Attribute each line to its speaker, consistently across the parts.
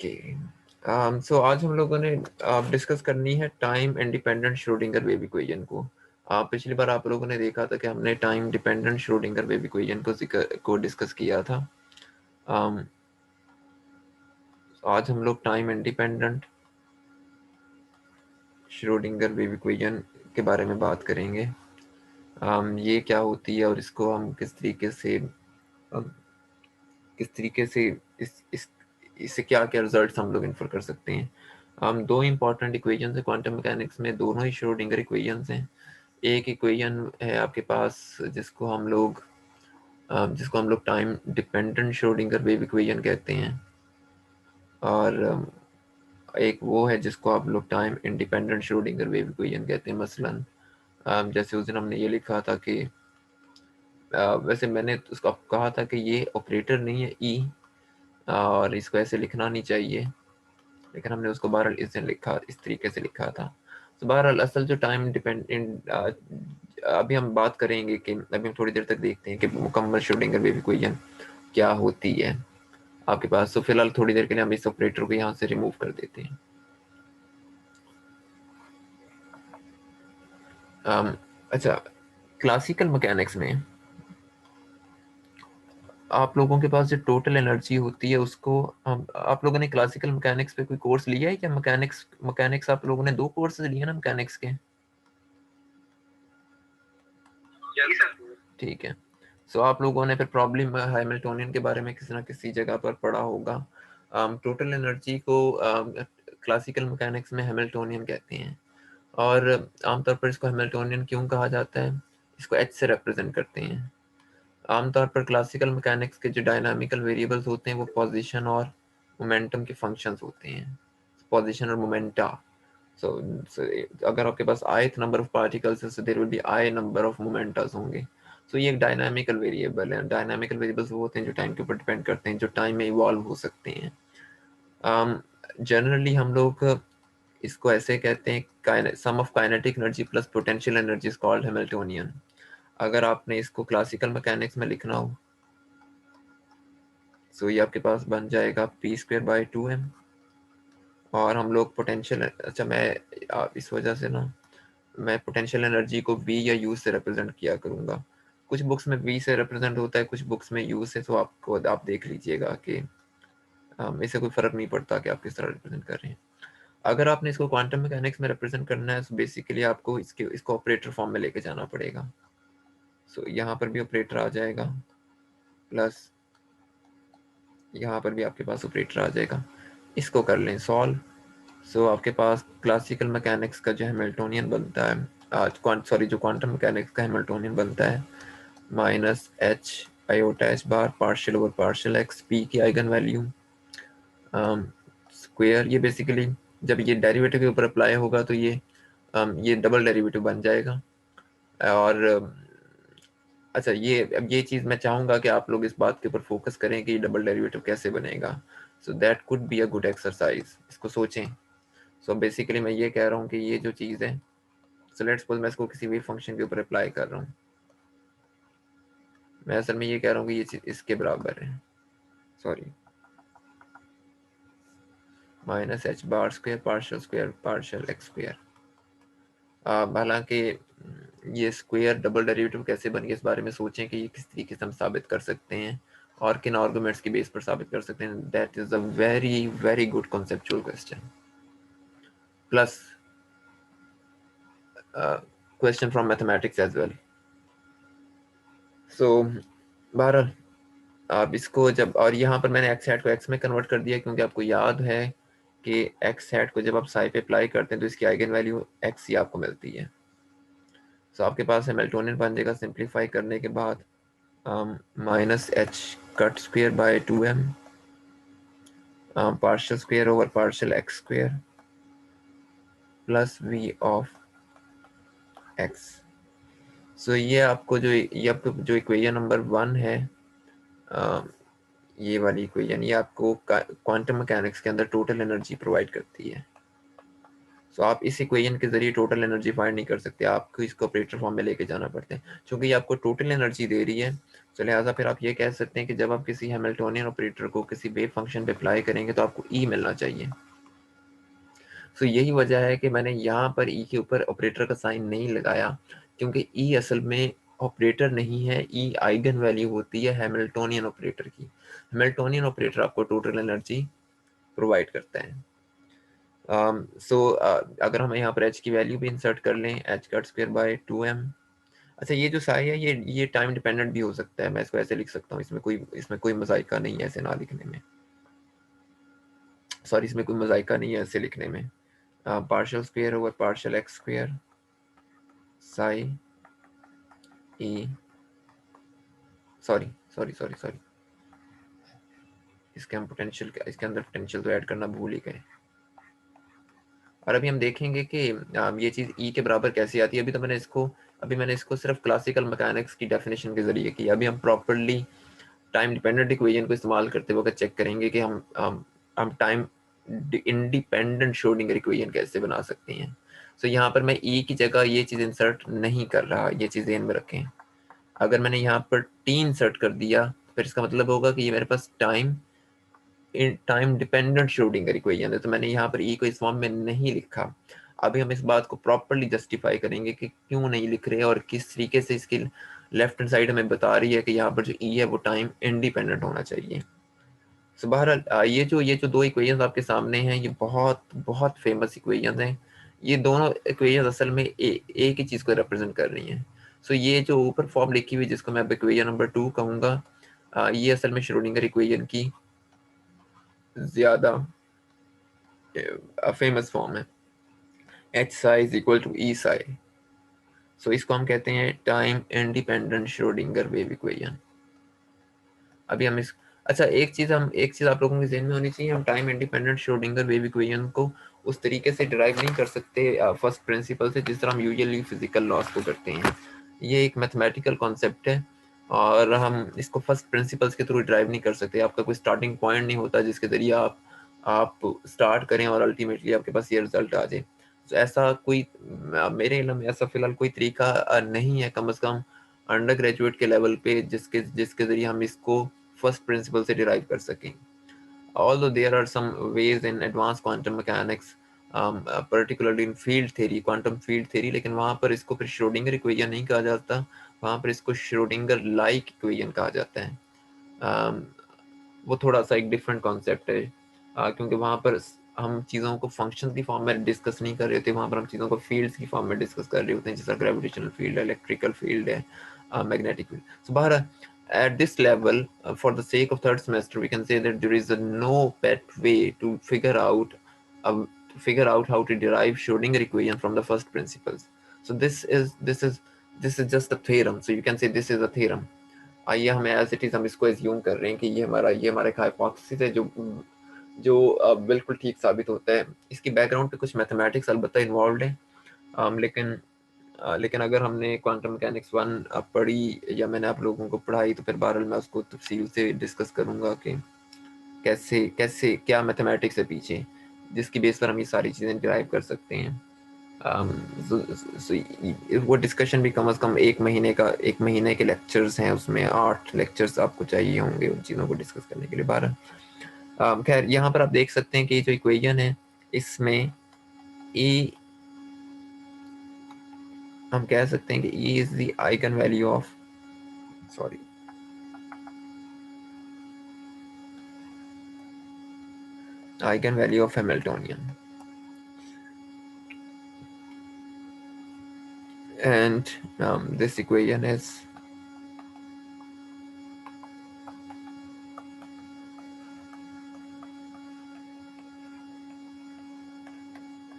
Speaker 1: Okay. सो आज हम लोगों ने डिस्कस करनी है time independent Schrodinger wave equation को। पिछली बार आप लोगों ने देखा था कि हमने time dependent Schrodinger wave equation को डिस्कस किया था। आज हम लोग time independent Schrodinger wave equation के बारे में बात करेंगे। ये क्या होती है और इसको हम किस तरीके से इससे क्या क्या रिजल्ट्स हम लोग इन्फर कर सकते हैं। दो इंपॉर्टेंट इक्वेशन है क्वांटम मैकेनिक्स में, दोनों ही श्रोडिंगर इक्वेशंस हैं। एक इक्वेशन है आपके पास जिसको हम लोग time dependent Schrodinger wave equation कहते हैं, और एक वो है जिसको आप लोग time independent Schrodinger wave equation कहते हैं। मसलन जैसे उस दिन हमने ये लिखा था कि वैसे मैंने उसको आपको कहा था कि ये ऑपरेटर नहीं है ई, और इसको ऐसे लिखना नहीं चाहिए, लेकिन हमने उसको बहरहाल इस तरीके से लिखा था। तो बहरहाल असल जो टाइम डिपेंडेंट अभी हम बात करेंगे कि अभी हम थोड़ी देर तक देखते हैं कि मुकम्मल श्रोडिंगर वेव इक्वेशन क्या होती है आपके पास। तो फिलहाल थोड़ी देर के लिए हम इस ऑपरेटर को यहाँ से रिमूव कर देते हैं। अच्छा, क्लासिकल मैकेनिक्स में आप लोगों के पास जो टोटल एनर्जी होती है उसको आप लोगों ने क्लासिकल मैकेनिक्स पे कोई कोर्स लिया है क्या? मैकेनिक्स आप लोगों ने 2 कोर्सेज लिए ना मैकेनिक्स के? ठीक है। सो आप लोगों ने फिर प्रॉब्लम हैमिल्टोनियन के बारे में किसी ना किसी जगह पर पढ़ा होगा। टोटल एनर्जी को क्लासिकल मैकेनिक्स में हैमिल्टोनियन कहते हैं, और आमतौर पर इसको हैमिल्टोनियन क्यों कहा जाता है? इसको एच से रिप्रेजेंट करते हैं। आमतौर पर क्लासिकल मैकेनिक्स के जो डायनामिकल वेरिएबल्स होते हैं वो पोजीशन और मोमेंटम के फंक्शंस होते हैं, पोजीशन और मोमेंटा। सो अगर आपके पास ith नंबर ऑफ पार्टिकल्स है, so there will be I number of momentas होंगे। सो ये एक डायनामिकल वेरिएबल है। डायनामिकल वेरिएबल्स वो होते हैं जो टाइम के ऊपर डिपेंड करते हैं, जो टाइम में इवॉल्व हो सकते हैं। जनरली हम लोग इसको ऐसे कहते हैं, sum of kinetic energy plus potential energy is called Hamiltonian. अगर आपने इसको क्लासिकल मैकेनिक्स में लिखना हो, सो ये आपके पास बन जाएगा p²/2m। और हम लोग पोटेंशियल, अच्छा मैं इस वजह से ना मैं पोटेंशियल एनर्जी को v या u से रिप्रेजेंट किया करूँगा। कुछ बुक्स में v से रिप्रेजेंट होता है, कुछ बुक्स में u से। तो आप देख लीजिएगा कि इससे कोई फ़र्क नहीं पड़ता कि आप किस तरह रिप्रेजेंट कर रहे हैं। अगर आपने इसको क्वांटम मैकेनिक्स में रिप्रेजेंट करना है, तो बेसिकली आपको इसको ऑपरेटर फॉर्म में लेके जाना पड़ेगा। सो यहाँ पर भी ऑपरेटर आ जाएगा, प्लस यहाँ पर भी आपके पास ऑपरेटर आ जाएगा। इसको कर लें सॉल्व। सो आपके पास क्लासिकल मैकेनिक्स का जो हैमिल्टोनियन बनता है, जो क्वांटम मैकेनिक्स का हैमिल्टोनियन बनता है -h/(i)बार partial over partial x p की आइगन वैल्यू स्क्वायर। ये बेसिकली जब ये डेरिवेटिव के ऊपर अप्लाई होगा तो ये डबल डेरिवेटिव बन जाएगा। और अच्छा, ये चीज़ मैं चाहूँगा कि आप लोग इस बात के ऊपर फोकस करें कि डबल डेरिवेटिव कैसे बनेगा। So that could be a good exercise, इसको सोचें। सो बेसिकली मैं ये कह रहा हूँ कि ये जो चीज़ है, सो लेट्स सपोज मैं इसको किसी भी फंक्शन के ऊपर अप्लाई कर रहा हूँ। मैं असल में ये कह रहा हूँ कि ये चीज़ इसके बराबर है, sorry, -h/² partial x square. हालांकि ये स्क्वायर डबल डेरिवेटिव कैसे बन गया इस बारे में सोचें कि ये किस तरीके से हम साबित कर सकते हैं और किन आर्गुमेंट्स की बेस पर साबित कर सकते हैं। That is a very very good conceptual question, plus question from mathematics as well. So बहरहाल आप इसको जब, और यहाँ पर मैंने एक्स हैट को एक्स में कन्वर्ट कर दिया क्योंकि आपको याद है कि एक्स हैट को जब आप साई पे अप्लाई करते हैं तो इसकी आइगन वैल्यू एक्स ही आपको मिलती है। सो आपके पास हैमिल्टोनियन बन जाएगा सिंप्लीफाई करने के बाद -h² partial square over partial x square plus v of x। सो ये आपको जो इक्वेशन नंबर 1 है, ये वाली इक्वेशन, ये आपको क्वांटम मैकेनिक्स के अंदर टोटल एनर्जी प्रोवाइड करती है। सो आप इस इक्वेशन के जरिए टोटल एनर्जी फाइंड नहीं कर सकते, आपको इसको ऑपरेटर फॉर्म में लेके जाना पड़ता है, क्योंकि ये आपको टोटल एनर्जी दे रही है। तो लिहाजा फिर आप ये कह सकते हैं कि जब आप किसी हैमिल्टोनियन ऑपरेटर को किसी वेव फंक्शन पे अप्लाई करेंगे तो आपको ई मिलना चाहिए। सो यही वजह है कि मैंने यहाँ पर ई के ऊपर ऑपरेटर का साइन नहीं लगाया, क्योंकि ई असल में ऑपरेटर नहीं है, ई आइगन वैल्यू होती है हैमिल्टोनियन ऑपरेटर की। हैमिल्टोनियन ऑपरेटर आपको टोटल एनर्जी प्रोवाइड करता है। अगर हम यहाँ पर एच की वैल्यू भी इंसर्ट कर लें, H cut square by 2m। अच्छा, ये जो साई है ये टाइम डिपेंडेंट भी हो सकता है, मैं इसको ऐसे लिख सकता हूँ, इसमें कोई मजाइका नहीं है ऐसे ना लिखने में, सॉरी इसमें कोई मजाइका नहीं है ऐसे लिखने में। Partial square over partial x square psi E, sorry sorry sorry sorry, इसके अंदर पोटेंशियल तो ऐड करना भूल ही गए। और अभी हम देखेंगे कि ये चीज़ ई के बराबर कैसे आती है। अभी मैंने इसको सिर्फ क्लासिकल मैकेनिक्स की डेफिनेशन के जरिए की। अभी हम प्रॉपरली टाइम डिपेंडेंट इक्वेशन को इस्तेमाल करते वक्त चेक करेंगे कि हम टाइम इंडिपेंडेंट श्रोडिंगर इक्वेशन कैसे बना सकते हैं। सो यहाँ पर मैं ई की जगह ये चीज़ इंसर्ट नहीं कर रहा, ये चीज़ ध्यान में रखें। अगर मैंने यहाँ पर टी इंसर्ट कर दिया तो फिर इसका मतलब होगा कि ये मेरे पास टाइम डिपेंडेंट श्रोडिंगर इक्वेशन है, तो मैंने यहाँ पर ई को इस फॉर्म में नहीं लिखा। अभी हम इस बात को प्रॉपरली जस्टिफाई करेंगे कि क्यों नहीं लिख रहे और किस तरीके से इसकी लेफ्ट हैंड साइड हमें बता रही है कि यहाँ पर जो ई है वो टाइम इंडिपेंडेंट होना चाहिए। सो बहरहाल ये जो दो इक्वेशंस आपके सामने हैं ये बहुत बहुत फेमस इक्वेशंस हैं। ये दोनों इक्वेशंस असल में एक ही चीज़ को रिप्रेजेंट कर रही हैं। सो ये जो ऊपर फॉर्म लिखी हुई जिसको मैं अब इक्वेशन नंबर 2 कहूँगा, ये असल में श्रोडिंगर इक्वेशन की ज़्यादा फेमस फॉर्म है। H psi is equal to E psi. So इसको हम कहते हैं time independent Schrodinger wave equation. अभी हम इस अच्छा एक चीज आप लोगों के जहन में होनी चाहिए, हम time independent Schrodinger wave equation को उस तरीके से डिराइव नहीं कर सकते फर्स्ट प्रिंसिपल से जिस तरह हम यूजुअली फिजिकल लॉस को करते हैं। ये एक मैथमेटिकल कॉन्सेप्ट है और हम इसको फर्स्ट प्रिंसिपल्स के थ्रू ड्राइव नहीं कर सकते। आपका कोई स्टार्टिंग पॉइंट नहीं होता जिसके जरिए आप स्टार्ट करें और अल्टीमेटली आपके पास ये रिजल्ट आ जाए। तो ऐसा कोई मेरे इल्म में ऐसा फिलहाल कोई तरीका नहीं है, कम अज़ कम अंडर ग्रेजुएट के लेवल पे, जिसके जिसके जरिए हम इसको फर्स्ट प्रिंसिपल से डिराइव कर सकें। Although there are some ways in advanced quantum mechanics, particularly in field theory, quantum field theory, लेकिन वहाँ पर इसको फिर श्रोडिंगर इक्वेशन नहीं कहा जाता, वहाँ पर इसको श्रोडिंगर लाइक इक्वेशन कहा जाता है। वो थोड़ा सा एक डिफरेंट कॉन्सेप्ट है, क्योंकि वहाँ पर हम चीज़ों को फंक्शन की फॉर्म में डिस्कस नहीं कर रहे होते, वहाँ पर हम चीज़ों को फील्ड्स की फॉर्म में डिस्कस कर रहे होते हैं, जैसा ग्रेविटेशनल फील्ड है, इलेक्ट्रिकल फील्ड है, मैग्नेटिक फील्ड। सो बहरहाल at this level, for the sake of third semester, we can say that there is no pet way to uh, figure out how to derive Schrodinger equation from the first principles. So this is just a theorem. So you can say this is a theorem. आइए हम as it is हम इसको assume कर रहे हैं कि ये हमारा एक हाइपोथेसिस है जो बिल्कुल ठीक साबित होता है। इसकी बैकग्राउंड पे कुछ मैथमेटिक्स अलबत्ता इन्वॉल्व है, लेकिन अगर हमने क्वांटम मैकेनिक्स 1 पढ़ी या मैंने आप लोगों को पढ़ाई तो फिर बहरहाल मैं उसको तफसील से डिस्कस करूँगा कि कैसे कैसे क्या मैथमेटिक्स है पीछे जिसकी बेस पर हम ये सारी चीज़ें डिराइव कर सकते हैं। वो डिस्कशन भी कम अज़ कम एक महीने के लेक्चर्स हैं, उसमें 8 लेक्चर्स आपको चाहिए होंगे उन चीज़ों को डिस्कस करने के लिए। बहरहाल खैर यहाँ पर आप देख सकते हैं कि ये जो इक्वेशन है इसमें ई, हम कह सकते हैं कि E is the eigen value of sorry eigenvalue of Hamiltonian, and this equation is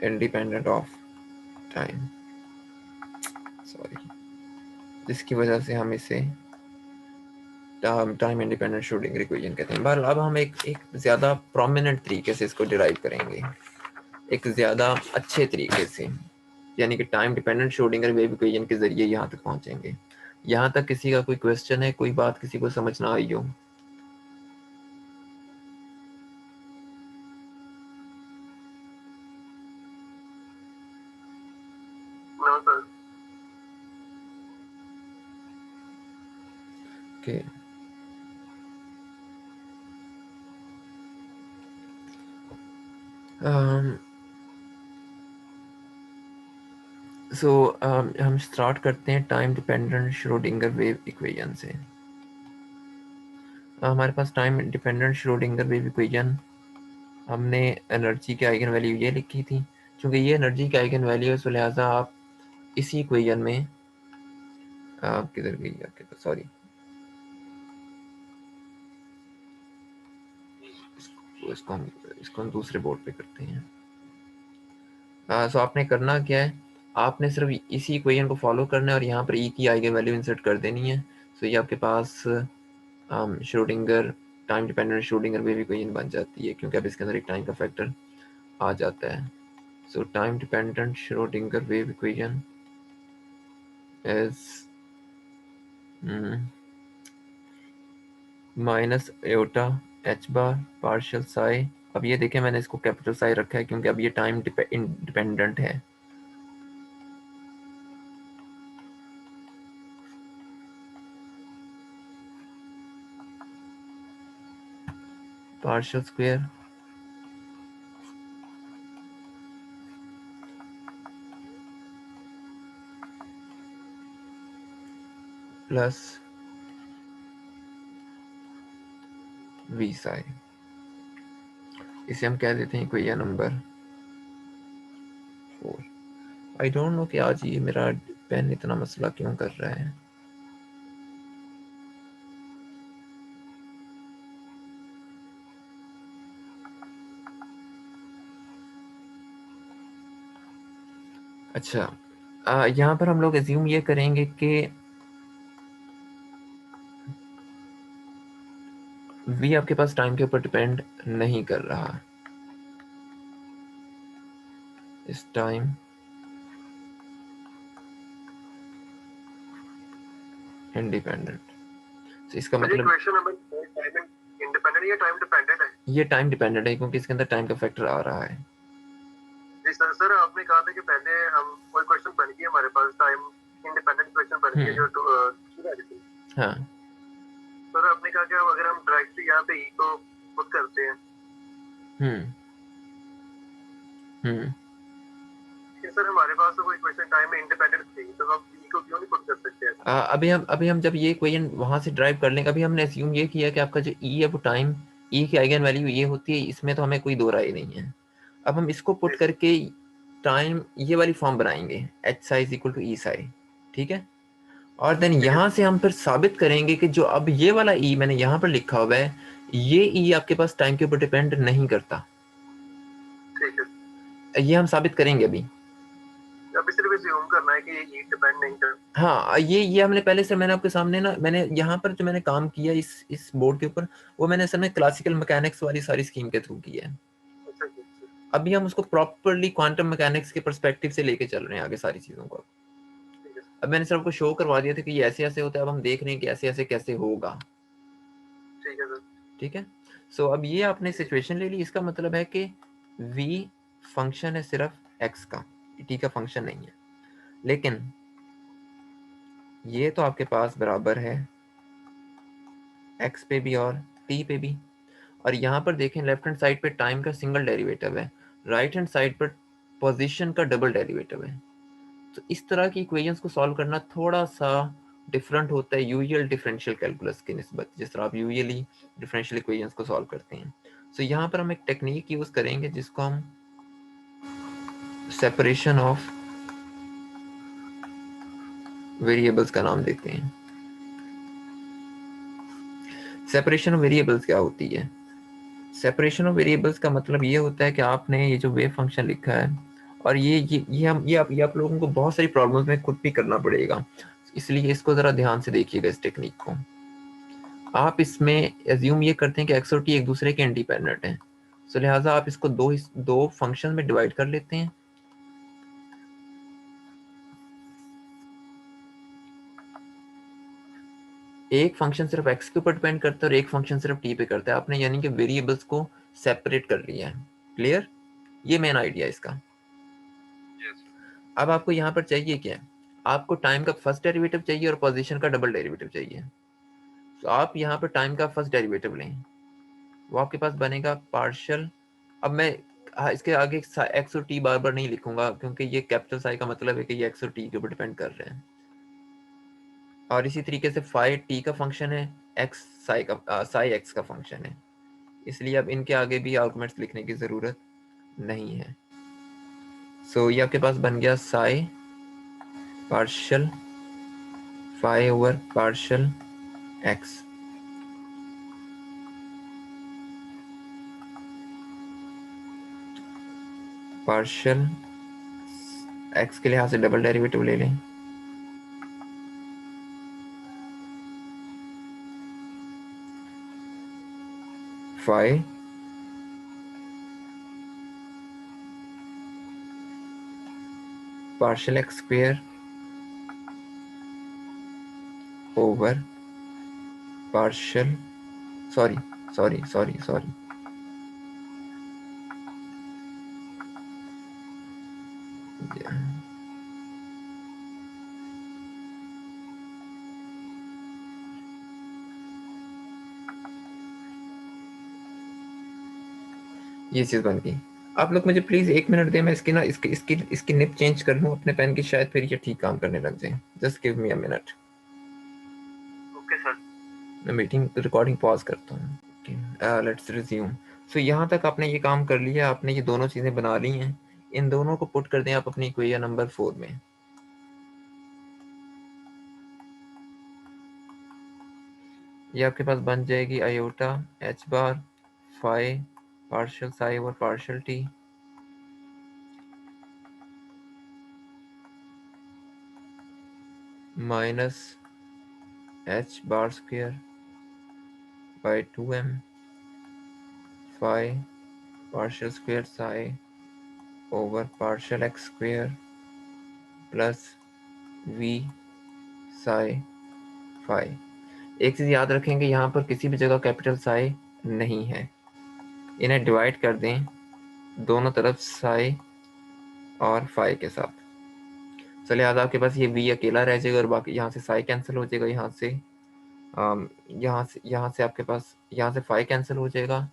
Speaker 1: independent of time, जिसकी वजह से हम इसे टाइम इंडिपेंडेंट श्रोडिंगर इक्वेशन कहते हैं। बहरहाल अब हम एक ज़्यादा प्रोमिनेंट तरीके से इसको डिराइव करेंगे, एक ज़्यादा अच्छे तरीके से, यानी कि time dependent Schrodinger wave equation के ज़रिए यहाँ तक पहुँचेंगे। यहाँ तक किसी का कोई क्वेश्चन है, कोई बात किसी को समझ ना आई हो?
Speaker 2: No sir.
Speaker 1: ओके, सो हम स्टार्ट करते हैं time dependent Schrodinger wave equation से। हमारे पास time dependent Schrodinger wave equation, हमने एनर्जी की आइगन वैल्यू ये लिखी थी। क्योंकि ये एनर्जी की आइगन वैल्यू है, तो लिहाजा आप इसी इक्वेशन में किधर गई आपके पास, सॉरी, इसको हम दूसरे बोर्ड पे करते हैं। सो आपने करना क्या है, आपने सिर्फ इसी इक्वेशन को फॉलो करना है और यहाँ पर ई की आइगन वैल्यू इंसर्ट कर देनी है। सो ये आपके पास Schrodinger time dependent Schrodinger wave equation बन जाती है, क्योंकि अब इसके अंदर एक टाइम का फैक्टर आ जाता है। सो time dependent Schrodinger wave equation is minus aorta H bar partial Sai. अब ये देखें, मैंने इसको कैपिटल साई रखा है क्योंकि अब ये टाइम डिपेंडेंट है। Partial square plus V psi, इसे हम कह देते हैं equation number 4। I don't know कि आज ये मेरा पेन इतना मसला क्यों कर रहा है। अच्छा, यहाँ पर हम लोग एज्यूम ये करेंगे कि v आपके पास टाइम के ऊपर डिपेंड नहीं कर रहा, इस टाइम इंडिपेंडेंट। तो इसका मतलब
Speaker 2: क्वेश्चन नंबर टाइम इंडिपेंडेंट या टाइम डिपेंडेंट है?
Speaker 1: ये टाइम डिपेंडेंट है क्योंकि इसके अंदर टाइम का फैक्टर आ रहा है।
Speaker 2: जी सर। सर आपने कहा था कि पहले हम कोई क्वेश्चन बन गया हमारे पास टाइम इंडिपेंडेंट क्वेश्चन बन गया जो
Speaker 1: हाँ
Speaker 2: सर आपने कहा कि अगर हम डायरेक्टली यहाँ पे ई को पुट करते हैं कि सर हमारे पास तो कोई क्वेश्चन टाइम में इंडिपेंडेंट थी, तो हम ई को क्यों नहीं पुट कर सकते हैं?
Speaker 1: अभी हम जब ये इक्वेशन वहां से ड्राइव कर लेंगे, अभी हमने एज्यूम ये किया कि आपका जो ई है वो टाइम ई की आइगन वैल्यू ये होती है, इसमें तो हमें कोई दो राय नहीं है। अब हम इसको पुट करके टाइम ये वाली फॉर्म बनाएंगे, H psi is equal to E psi, ठीक है। और देन यहाँ से हम फिर साबित करेंगे कि जो अब ये वाला ई मैंने यहाँ पर लिखा हुआ है, ये ई आपके पास टाइम के ऊपर डिपेंड नहीं करता। ये हम साबित करेंगे अभी
Speaker 2: सिर्फ assume करना है कि ये डिपेंड नहीं करता।
Speaker 1: हाँ, ये हमने पहले से, मैंने आपके सामने ना, मैंने यहाँ पर जो मैंने काम किया इस बोर्ड के ऊपर, वो मैंने असल में क्लासिकल मैकेनिक्स वाली सारी स्कीम के थ्रू किया है। अभी हम उसको प्रॉपरली क्वांटम मैकेनिक्स के पर्सपेक्टिव से लेके चल रहे हैं आगे सारी चीजों को। अब मैंने सिर्फ आपको शो करवा दिया था कि ये ऐसे ऐसे होता है, अब हम देख रहे हैं कि ऐसे ऐसे कैसे होगा। ठीक है। सो अब ये आपने सिचुएशन ले ली, इसका मतलब है कि v फंक्शन है सिर्फ x का, t का फंक्शन नहीं है। लेकिन ये तो आपके पास बराबर है x पे भी और t पे भी। और यहाँ पर देखें, लेफ्ट हैंड साइड पे टाइम का सिंगल डेरिवेटिव है, राइट हैंड साइड पर पोजीशन का डबल डेरिवेटिव है। तो इस तरह की इक्वेशंस को सॉल्व करना थोड़ा सा डिफरेंट होता है यूजुअल डिफरेंशियल कैलकुलस की निस्बत, जिस तरह आप यूजुअली डिफरेंशियल इक्वेशंस को सॉल्व करते हैं। सो यहाँ पर हम एक टेक्निक यूज करेंगे जिसको हम सेपरेशन ऑफ वेरिएबल्स का नाम देते हैं। सेपरेशन ऑफ वेरिएबल्स क्या होती है? सेपरेशन ऑफ वेरिएबल्स का मतलब ये होता है कि आपने ये जो वेव फंक्शन लिखा है, और ये आप लोगों को बहुत सारी प्रॉब्लम्स में खुद भी करना पड़ेगा, इसलिए इसको जरा ध्यान से देखिएगा इस टेक्निक को। आप इसमें एज्यूम ये करते हैं कि एक्स और टी एक दूसरे के इंडिपेंडेंट हैं, तो लिहाजा आप इसको दो फंक्शन में डिवाइड कर लेते हैं। एक फंक्शन सिर्फ एक्स के ऊपर डिपेंड करता है और एक फंक्शन सिर्फ टी पे करता है। आपने यानी कि वेरिएबल्स को सेपरेट कर लिया है। क्लियर? ये मेन आइडिया इसका। अब आपको यहाँ पर चाहिए क्या है, आपको टाइम का फर्स्ट डेरिवेटिव चाहिए और पोजीशन का डबल डेरिवेटिव चाहिए। तो आप यहाँ पर टाइम का फर्स्ट डेरिवेटिव लें, वो आपके पास बनेगा पार्शियल। अब मैं इसके आगे एक्स और टी बार बार नहीं लिखूंगा, क्योंकि ये कैपिटल साई का मतलब है कि ये एक्स और टी के ऊपर डिपेंड कर रहे हैं। और इसी तरीके से फाई टी का फंक्शन है, एक्स साई एक्स का फंक्शन है, इसलिए अब इनके आगे भी आर्गुमेंट्स लिखने की ज़रूरत नहीं है। सो ये आपके पास बन गया psi partial phi over partial x. Partial x के लिहाज से डबल डेरिवेटिव ले लें, phi partial x square over partial sorry sorry sorry sorry ये चीज़ बन गई। आप लोग मुझे प्लीज़ 1 मिनट दें, मैं इसकी ना इसकी निप चेंज कर लूँ अपने पेन की, शायद फिर ये ठीक काम करने लग जाए। Just give me a minute.
Speaker 2: Okay sir.
Speaker 1: मैं मीटिंग रिकॉर्डिंग पॉज करता हूँ। Let's resume. सो यहाँ तक आपने ये काम कर लिया, आपने ये दोनों चीज़ें बना ली हैं, इन दोनों को पुट कर दें आप अपनी इक्वेशन नंबर 4 में। ये आपके पास बन जाएगी iota H bar phi partial psi over partial T minus H bar square by 2m phi partial square psi over partial x square plus V psi phi. एक चीज़ याद रखेंगे, यहाँ पर किसी भी जगह कैपिटल साई नहीं है, इन्हें डिवाइड कर दें दोनों तरफ साई और फाई के साथ। तो लिहाजा आपके पास ये वी अकेला रह जाएगा और बाकी यहाँ से साई कैंसिल हो जाएगा, यहाँ से आपके पास यहाँ से फाई कैंसिल हो जाएगा।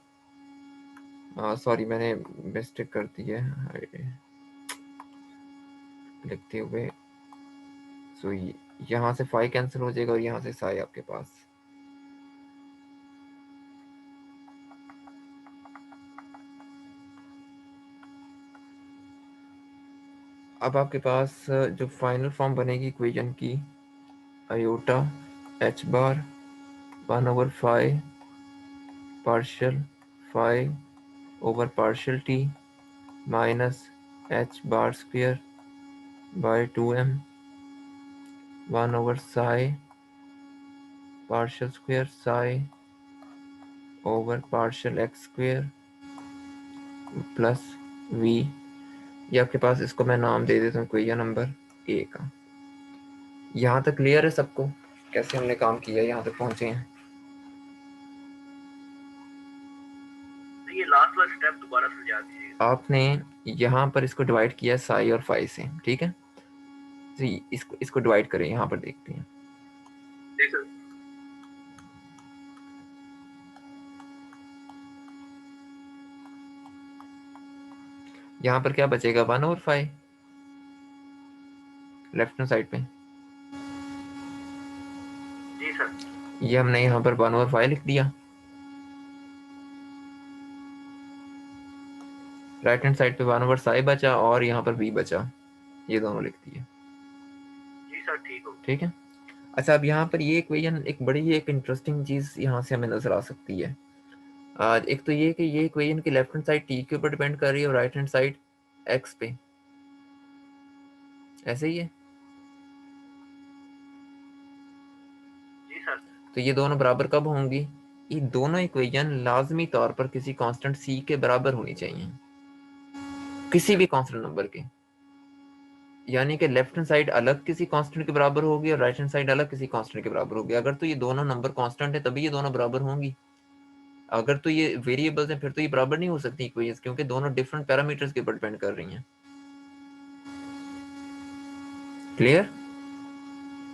Speaker 1: सॉरी मैंने मिस्टेक कर दी है लिखते हुए। सो यहाँ से फाई कैंसिल हो जाएगा और यहाँ से साई आपके पास। अब आपके पास जो फाइनल फॉर्म बनेगी इक्वेशन की, iota H bar 1/5 partial phi over partial T minus H bar square by 2m 1/साई partial square psi over partial x square plus V. ये आपके पास, इसको मैं नाम दे देता हूँ इक्वेशन नंबर ए का। यहाँ तक क्लियर है सबको कैसे हमने काम किया, यहाँ तक पहुंचे हैं?
Speaker 2: ये लास्ट वाला स्टेप दोबारा समझा दीजिए।
Speaker 1: आपने यहाँ पर इसको डिवाइड किया साई और फाई से, ठीक है? तो इसको डिवाइड करें, यहाँ पर देखते हैं।
Speaker 2: ठीक है।
Speaker 1: यहाँ पर क्या बचेगा 1/5 लेफ्ट हैंड साइड पे।
Speaker 2: जी सर।
Speaker 1: ये हमने यहाँ पर 1/5 लिख दिया, राइट हैंड साइड पे 1/साई बचा और यहाँ पर बी बचा, ये दोनों लिख दिए।
Speaker 2: जी सर ठीक हो।
Speaker 1: ठीक है। अच्छा, अब यहाँ पर ये इक्वेशन एक बड़ी एक इंटरेस्टिंग चीज यहाँ से हमें नजर आ सकती है। एक तो ये कि ये इक्वेशन की लेफ्ट हैंड साइड टी के ऊपर डिपेंड कर रही है और राइट हैंड साइड एक्स पे, ऐसे ही है।
Speaker 2: जी सर।
Speaker 1: तो ये दोनों बराबर कब होंगी? ये दोनों इक्वेशन लाजमी तौर पर किसी कांस्टेंट सी के बराबर होनी चाहिए, किसी भी कांस्टेंट नंबर के। यानी कि लेफ्ट हैंड साइड अलग किसी कांस्टेंट के बराबर होगी और राइट हैंड साइड अलग किसी कांस्टेंट के बराबर होगी। अगर तो ये दोनों नंबर कांस्टेंट है तभी ये दोनों बराबर होंगी। अगर तो ये वेरिएबल्स हैं फिर तो ये बराबर नहीं हो सकती इक्वेशंस, क्योंकि दोनों डिफरेंट पैरामीटर्स के ऊपर डिपेंड कर रही हैं। क्लियर?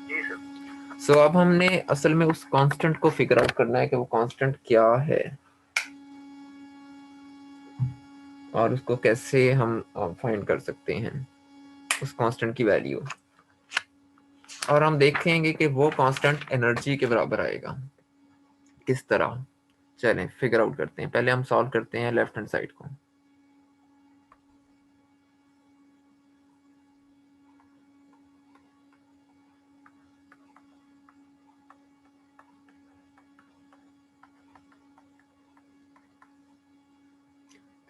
Speaker 2: जी सर।
Speaker 1: सो अब हमने असल में उस कांस्टेंट को फिगर आउट करना है कि वो कांस्टेंट क्या है और उसको कैसे हम फाइंड कर सकते हैं उस कांस्टेंट की वैल्यू, और हम देखेंगे कि वो कांस्टेंट एनर्जी के बराबर आएगा किस तरह। चलें फिगर आउट करते हैं। पहले हम सॉल्व करते हैं लेफ्ट हैंड साइड को।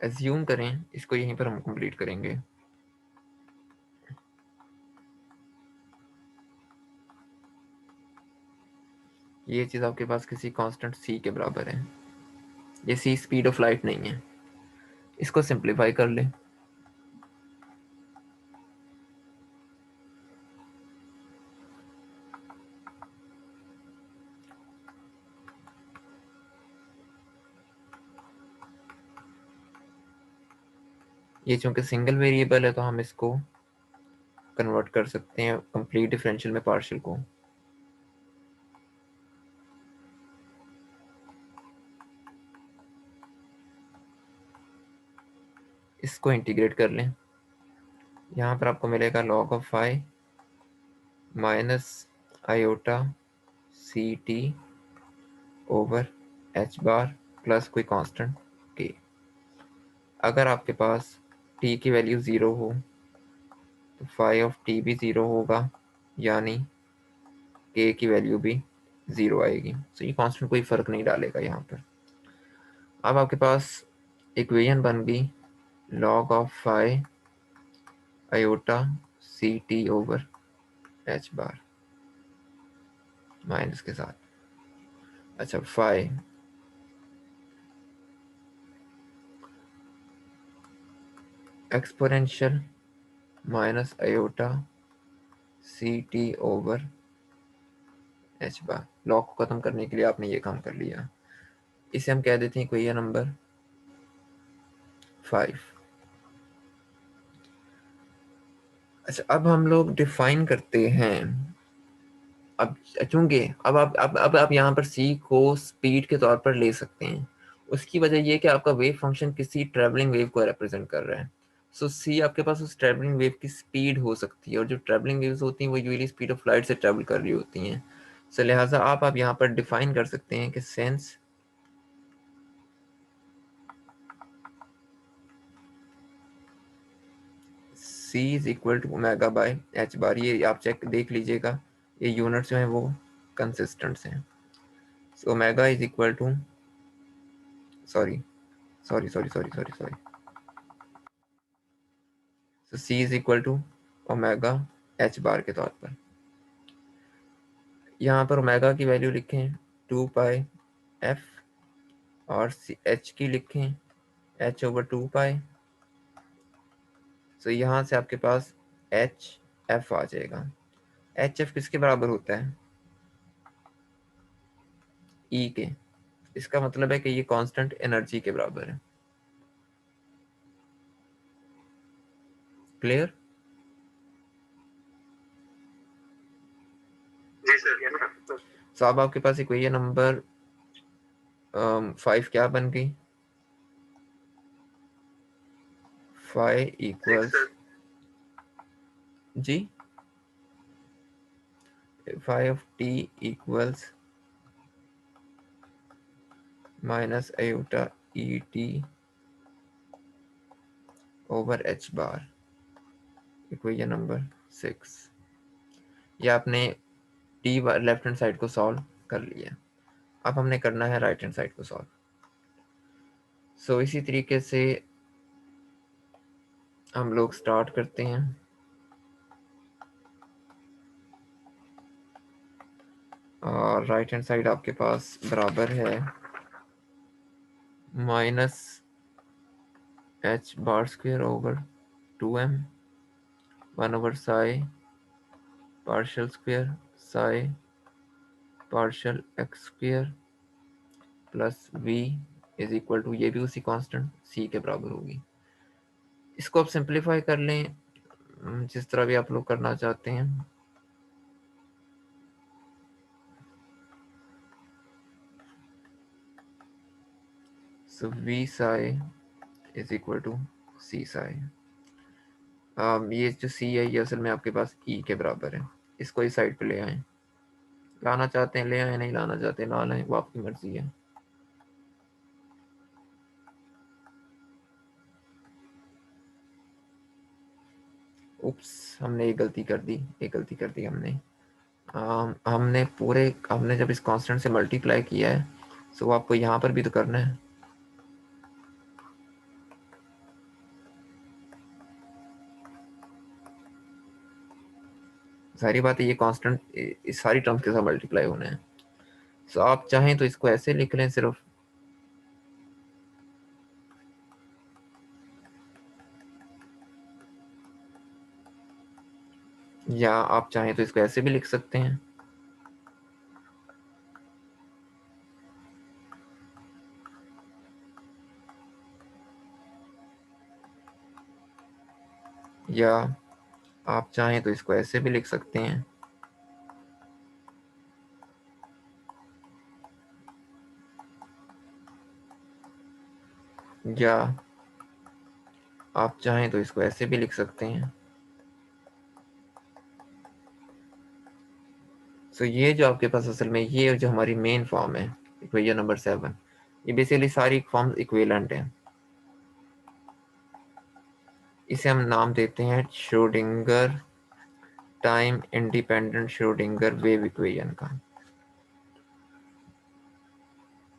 Speaker 1: एज्यूम करें इसको, यहीं पर हम कंप्लीट करेंगे। ये चीज आपके पास किसी कांस्टेंट c के बराबर है। ये c स्पीड ऑफ लाइट नहीं है। इसको सिंप्लीफाई कर लें। ये चूंकि सिंगल वेरिएबल है तो हम इसको कन्वर्ट कर सकते हैं कंप्लीट डिफरेंशियल में पार्शियल को। इसको इंटीग्रेट कर लें। यहाँ पर आपको मिलेगा log of phi minus iota C T over H bar plus कोई कांस्टेंट के। अगर आपके पास t की वैल्यू 0 हो तो फाई ऑफ t भी 0 होगा, यानी k की वैल्यू भी 0 आएगी। तो ये कांस्टेंट कोई फर्क नहीं डालेगा यहाँ पर। अब आपके पास इक्वेशन बन गई log of phi iota C T over H bar minus के साथ। अच्छा, phi exponential minus iota C T over H bar. Log को खत्म करने के लिए आपने ये काम कर लिया। इसे हम कह देते हैं इक्वेशन नंबर 5। अच्छा, अब हम लोग डिफाइन करते हैं। अब चूंकि अब आप यहाँ पर c को स्पीड के तौर पर ले सकते हैं। उसकी वजह यह कि आपका वेव फंक्शन किसी ट्रेवलिंग वेव को रिप्रेजेंट कर रहा है। सो c आपके पास उस ट्रेवलिंग वेव की स्पीड हो सकती है, और जो ट्रेवलिंग वेव्स होती हैं वो यूजली स्पीड ऑफ लाइट से ट्रेवल कर रही होती हैं। सो लिहाजा आप यहाँ पर डिफाइन कर सकते हैं कि since c is equal to omega by H bar. ये आप चेक देख लीजिएगा, ये यूनिट्स जो हैं वो कंसिस्टेंट्स हैं। So omega is equal to sorry sorry sorry sorry sorry sorry तो c is equal to omega H bar के तौर पर। यहाँ पर ओमेगा की वैल्यू लिखें 2 पाई एफ, और h की लिखें h ओवर 2 पाई। तो यहाँ से आपके पास एच एफ आ जाएगा। एच एफ किसके बराबर होता है? ई के। इसका मतलब है कि ये कांस्टेंट एनर्जी के बराबर है। क्लियर?
Speaker 2: जी सर।
Speaker 1: तो अब आपके पास इक्वेशन नंबर 5 क्या बन गई? Phi equals G phi of t equals minus iota E t over H bar, equation number 6। ये आपने टी लेफ्ट हैंड साइड को सॉल्व कर लिया। अब हमने करना है राइट हैंड साइड को सॉल्व। सो इसी तरीके से हम लोग स्टार्ट करते हैं। और राइट हैंड साइड आपके पास बराबर है minus H bar square over 2m 1/साई partial square psi partial x square plus v is equal to, ये भी उसी कांस्टेंट c के बराबर होगी। इसको आप सिंप्लीफाई कर लें। जिस तरह भी आप लोग करना चाहते हैं। So V psi is equal to C psi। ये जो C है ये असल में आपके पास E के बराबर है। इसको इस साइड पे ले आए, लाना चाहते हैं ले आए, नहीं लाना चाहते ना लाएं, वो आपकी मर्जी है। उप्स, हमने एक गलती कर दी हमने। हमने जब इस कांस्टेंट से मल्टीप्लाई किया है, सो आपको यहाँ पर भी तो करना है। सारी बात है, ये कांस्टेंट इस सारी टर्म्स के साथ मल्टीप्लाई होना है। सो आप चाहें तो इसको ऐसे लिख लें सिर्फ, या आप चाहें तो इसको ऐसे भी लिख सकते हैं। या आप चाहें तो इसको ऐसे भी लिख सकते हैं। या आप चाहें तो इसको ऐसे भी लिख सकते हैं। सो ये जो आपके पास असल में ये जो हमारी मेन फॉर्म है इक्वेशन नंबर 7, ये बेसिकली सारी फॉर्म्स इक्विवेलेंट हैं। इसे हम नाम देते हैं Schrodinger time independent Schrodinger wave equation का।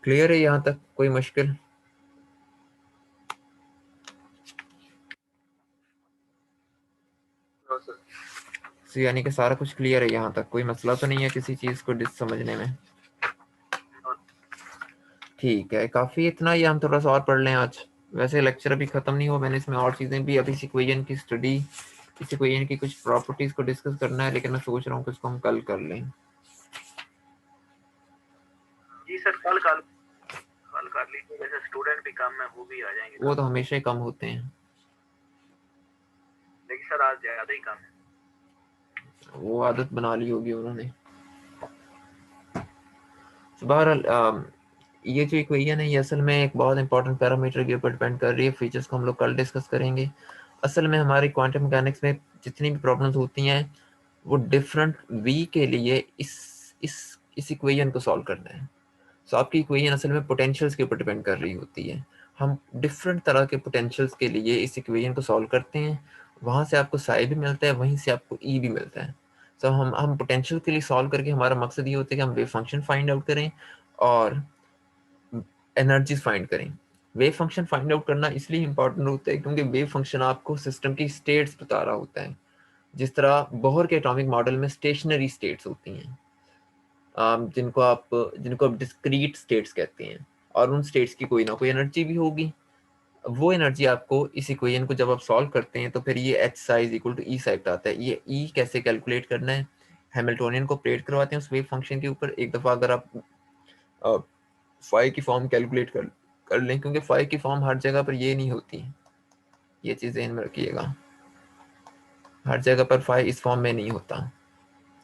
Speaker 1: क्लियर है यहाँ तक, कोई मुश्किल?
Speaker 2: हाँ सर।
Speaker 1: सो यानी कि सारा कुछ क्लियर है यहाँ तक, कोई मसला तो नहीं है किसी चीज़ को समझने में?
Speaker 2: हाँ।
Speaker 1: ठीक है, काफ़ी इतना ही, हम थोड़ा सा और पढ़ लें आज। वैसे लेक्चर अभी ख़त्म नहीं हुआ, मैंने इसमें और चीज़ें भी, अभी इस इक्वेशन की स्टडी, इस इक्वेशन की कुछ प्रॉपर्टीज़ को डिस्कस करना है, लेकिन मैं सोच रहा हूँ कि इसको हम कल कर लें।
Speaker 2: जी सर, कल कल कल कर लीजिए, जैसे स्टूडेंट भी कम है वो भी आ जाएंगे।
Speaker 1: वो तो हमेशा ही कम होते हैं,
Speaker 2: लेकिन सर आज ज़्यादा ही कम है।
Speaker 1: वो आदत बना ली होगी उन्होंने। बहरहाल ये जो इक्वेशन है ये असल में एक बहुत इंपॉर्टेंट पैरामीटर के ऊपर डिपेंड कर रही है। फीचर्स को हम लोग कल डिस्कस करेंगे। असल में हमारी क्वांटम मैकेनिक्स में जितनी भी प्रॉब्लम्स होती हैं वो डिफरेंट वी के लिए इस इक्वेशन को सॉल्व करना है। सो आपकी इक्वेशन असल में पोटेंशियल्स के ऊपर डिपेंड कर रही होती है। हम डिफरेंट तरह के पोटेंशियल्स के लिए इस इक्वेशन को सॉल्व करते हैं, वहाँ से आपको साई भी मिलता है, वहीं से आपको ई भी मिलता है। सो हम पोटेंशियल के लिए सॉल्व करके हमारा मकसद ये होता है कि हम वेव फंक्शन फाइंड आउट करें और एनर्जीज फाइंड करें। वेव फंक्शन फाइंड आउट करना इसलिए इंपॉर्टेंट होता है क्योंकि वेव फंक्शन आपको सिस्टम की स्टेट्स बता रहा होता है। जिस तरह बोहर के एटॉमिक मॉडल में स्टेशनरी स्टेट्स होती हैं, जिनको आप डिस्क्रीट स्टेट्स कहते हैं, और उन स्टेट्स की कोई ना कोई एनर्जी भी होगी। वो एनर्जी आपको इस इक्वेशन को जब आप सॉल्व करते हैं तो फिर ये H psi equal to E psi आता है। ये ई कैसे कैलकुलेट करना है, हैमिल्टोनियन को प्लेट करवाते हैं उस वेव फंक्शन के ऊपर। एक दफ़ा अगर आप फाई की फॉर्म कैलकुलेट कर लें, क्योंकि फाई की फॉर्म हर जगह पर ये नहीं होती, ये चीज़ ध्यान में रखिएगा, हर जगह पर फाई इस फॉर्म में नहीं होता।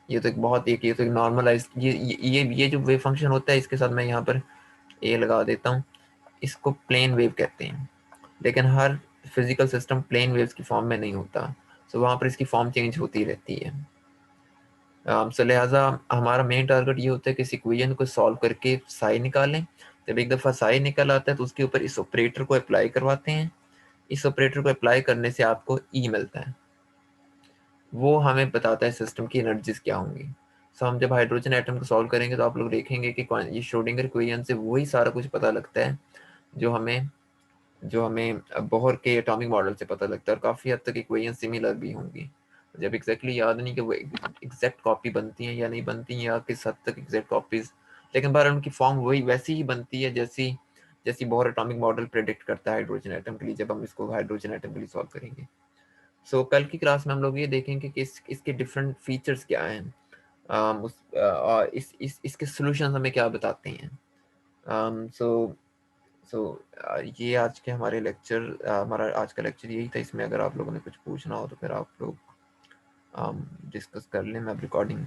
Speaker 1: ये तो एक नॉर्मलाइज, ये जो वेव फंक्शन होता है इसके साथ मैं यहाँ पर ए लगा देता हूँ, इसको प्लेन वेव कहते हैं। लेकिन हर फिजिकल सिस्टम प्लेन वेव्स की फॉर्म में नहीं होता, सो वहाँ पर इसकी फॉर्म चेंज होती रहती है। सो लिहाजा हमारा मेन टारगेट ये होता है कि इस इक्वेशन को सॉल्व करके साई निकालें। जब एक दफ़ा साई निकल आता है तो उसके ऊपर इस ऑपरेटर को अप्लाई करवाते हैं। इस ऑपरेटर को अप्लाई करने से आपको ई मिलता है, वो हमें बताता है सिस्टम की एनर्जीज क्या होंगी। सो हम जब हाइड्रोजन एटम को सॉल्व करेंगे तो आप लोग देखेंगे कि ये श्रोडिंगर इक्वेशन से वही सारा कुछ पता लगता है जो हमें बोहर के एटॉमिक मॉडल से पता लगता है, और काफ़ी हद तक इक्वेशन सिमिलर भी होंगी। जब एग्जैक्टली याद नहीं कि वो एग्जैक्ट कॉपी बनती हैं या नहीं बनती हैं, या किस हद तक एग्जैक्ट कॉपीज, लेकिन बार उनकी फॉर्म वही वैसी ही बनती है जैसी जैसी बोहर एटॉमिक मॉडल प्रेडिक्ट करता है हाइड्रोजन एटम के लिए, जब हम इसको हाइड्रोजन एटम के लिए सॉल्व करेंगे। कल की क्लास में हम लोग ये देखेंगे कि इसके डिफरेंट फीचर्स क्या हैं, और इसके सॉल्यूशंस हमें क्या बताते हैं। सो सो ये आज के हमारे लेक्चर हमारा आज का लेक्चर यही था। इसमें अगर आप लोगों ने कुछ पूछना हो तो फिर आप लोग डिस्कस कर लें। मैं अब रिकॉर्डिंग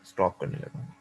Speaker 1: स्टॉप करने लगा हूँ।